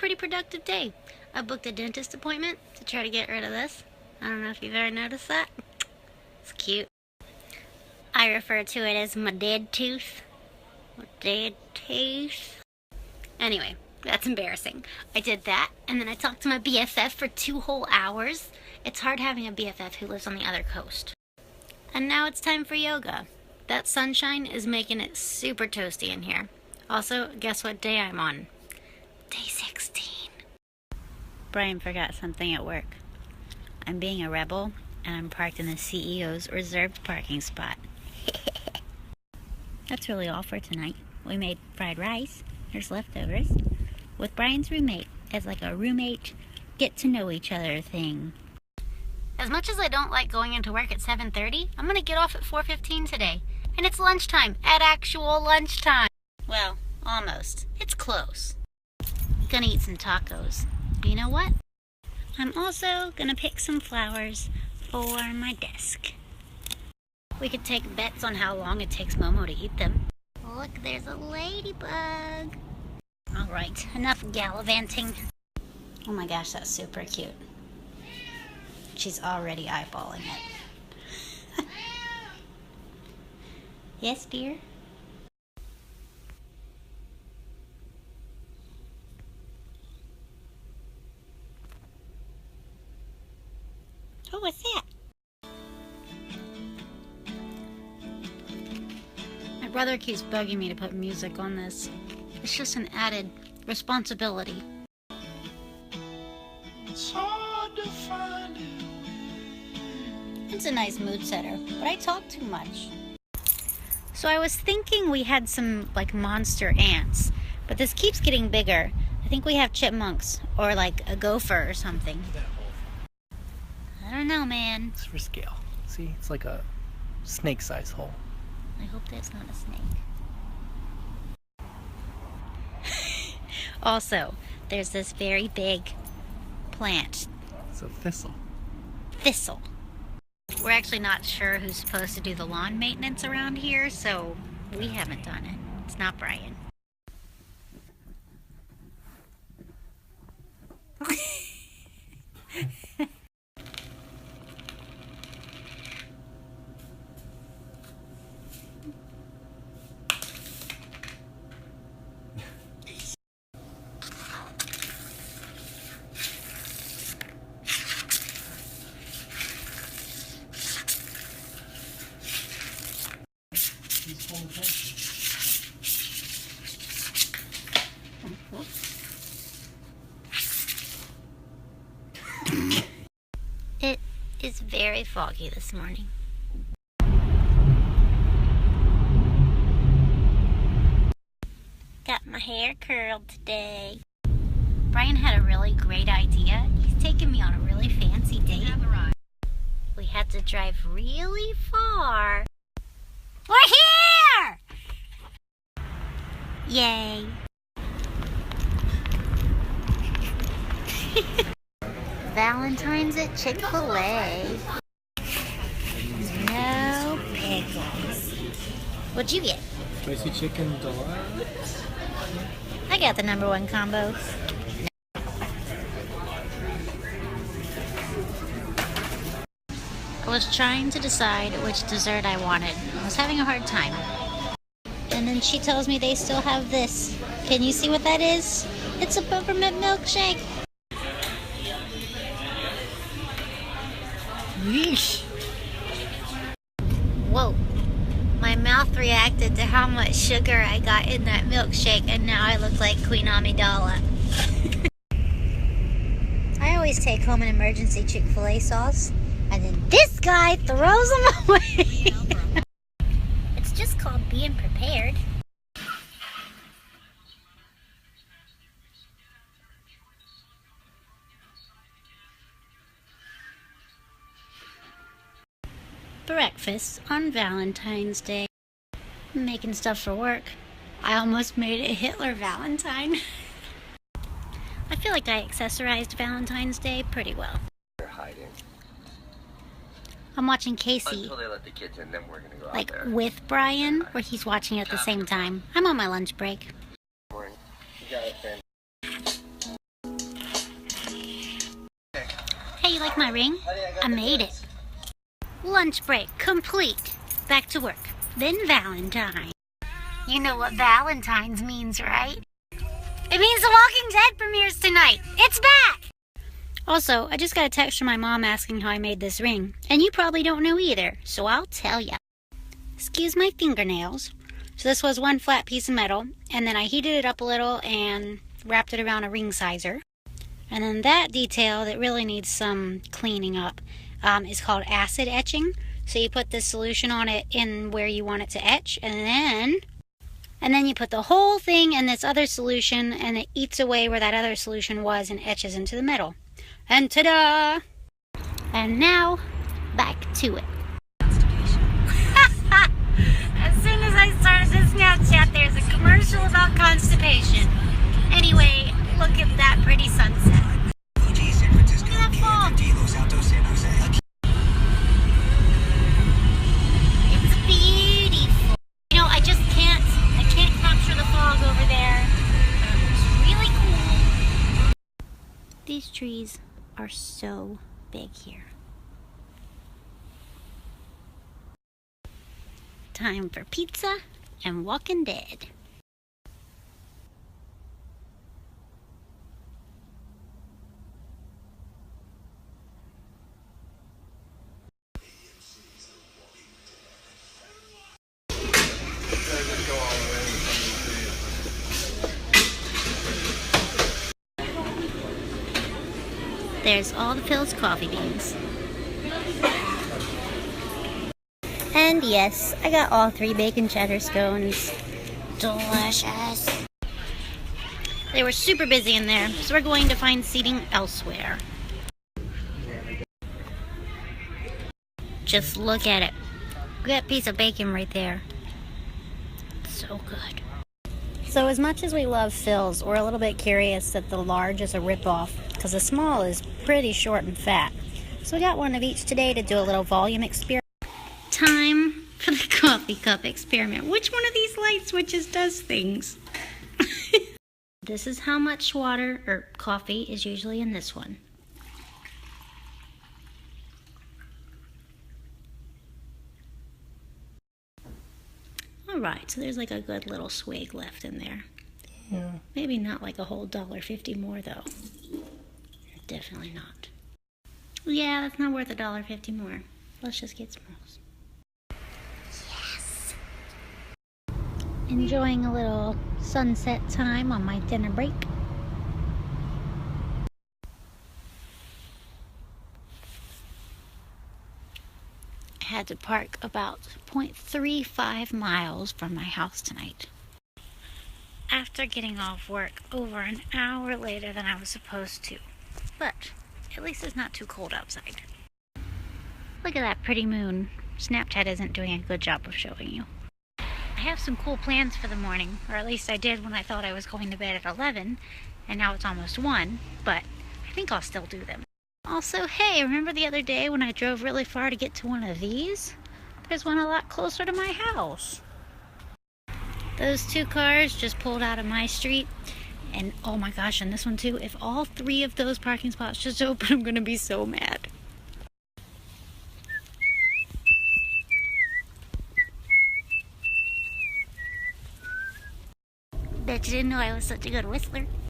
pretty productive day. I booked a dentist appointment to try to get rid of this. I don't know if you've ever noticed that. It's cute. I refer to it as my dead tooth. My dead tooth. Anyway, that's embarrassing. I did that, and then I talked to my BFF for 2 whole hours. It's hard having a BFF who lives on the other coast. And now it's time for yoga. That sunshine is making it super toasty in here. Also, guess what day I'm on? Day 16. Brian forgot something at work. I'm being a rebel, and I'm parked in the CEO's reserved parking spot. That's really all for tonight. We made fried rice. There's leftovers. With Brian's roommate as like a roommate get to know each other thing. As much as I don't like going into work at 7:30, I'm gonna get off at 4:15 today. And it's lunchtime, at actual lunchtime. Well, almost. It's close. Gonna eat some tacos. You know what? I'm also gonna pick some flowers for my desk. We could take bets on how long it takes Momo to eat them. Look, there's a ladybug. Alright, enough gallivanting. Oh my gosh, that's super cute. She's already eyeballing it. Yes, dear? Oh, what's that? My brother keeps bugging me to put music on this. It's just an added responsibility. It's hard to find it. It's a nice mood setter, but I talk too much. So I was thinking we had some, like, monster ants, but this keeps getting bigger. I think we have chipmunks, or like a gopher or something. I don't know, man. It's for scale. See, it's like a snake-sized hole. I hope that's not a snake. Also, there's this very big plant. It's a thistle. Thistle. We're actually not sure who's supposed to do the lawn maintenance around here, so we haven't done it. It's not Brian. It is very foggy this morning. Got my hair curled today. Brian had a really great idea. He's taking me on a really fancy date. We had to drive really far. We're here! Yay. Valentines at Chick-fil-A. No pickles. What'd you get? Spicy chicken delight. I got the #1 combo. I was trying to decide which dessert I wanted. I was having a hard time. And then she tells me they still have this. Can you see what that is? It's a peppermint milkshake. Yeesh. Whoa. My mouth reacted to how much sugar I got in that milkshake, and now I look like Queen Amidala. I always take home an emergency Chick-fil-A sauce, and then this guy throws them away. It's just called being prepared. Breakfast on Valentine's Day. I'm making stuff for work. I almost made a Hitler Valentine. I feel like I accessorized Valentine's Day pretty well. They're hiding. I'm watching Casey, Until they let the kids in, then we're gonna go out like there. with Brian, where he's watching it at the same time. I'm on my lunch break. Morning. You got it, Ben. my ring? I made it. Lunch break complete. Back to work. Then Valentine. You know what Valentines means, right? It means The Walking Dead premieres tonight. It's back! Also, I just got a text from my mom asking how I made this ring. And you probably don't know either, so I'll tell ya. Excuse my fingernails. So this was one flat piece of metal, and then I heated it up a little and wrapped it around a ring sizer. And then that detail that really needs some cleaning up is called acid etching. So you put this solution on it in where you want it to etch, and then you put the whole thing in this other solution, and it eats away where that other solution was and etches into the metal. And ta-da! And now, back to it. As soon as I started this Snapchat, there's a commercial about constipation. Anyway, look at that pretty sunset. Look at that fog. It's beautiful. You know, I can't capture the fog over there. It's really cool. These trees are so big here. Time for pizza and Walking Dead. There's all the Phil's coffee beans. And yes, I got all 3 bacon cheddar scones. Delicious. They were super busy in there, so we're going to find seating elsewhere. Just look at it. Look at that piece of bacon right there. So good. So as much as we love Phil's, we're a little bit curious that the large is a ripoff, because the small is pretty short and fat. So we got one of each today to do a little volume experiment. Time for the coffee cup experiment. Which one of these light switches does things? This is how much water or coffee is usually in this one. Alright, so there's like a good little swig left in there. Yeah. Maybe not like a whole $1.50 more though. Definitely not. Yeah, that's not worth $1.50 more. Let's just get smalls. Yes! Enjoying a little sunset time on my dinner break. I had to park about 0.35 miles from my house tonight. After getting off work over an hour later than I was supposed to. But at least it's not too cold outside. Look at that pretty moon. Snapchat isn't doing a good job of showing you. I have some cool plans for the morning, or at least I did when I thought I was going to bed at 11, and now it's almost 1, but I think I'll still do them. Also, hey, remember the other day when I drove really far to get to one of these? There's one a lot closer to my house. Those 2 cars just pulled out of my street, and oh my gosh, and this one too. If all 3 of those parking spots just open, I'm gonna be so mad. Bet you didn't know I was such a good whistler.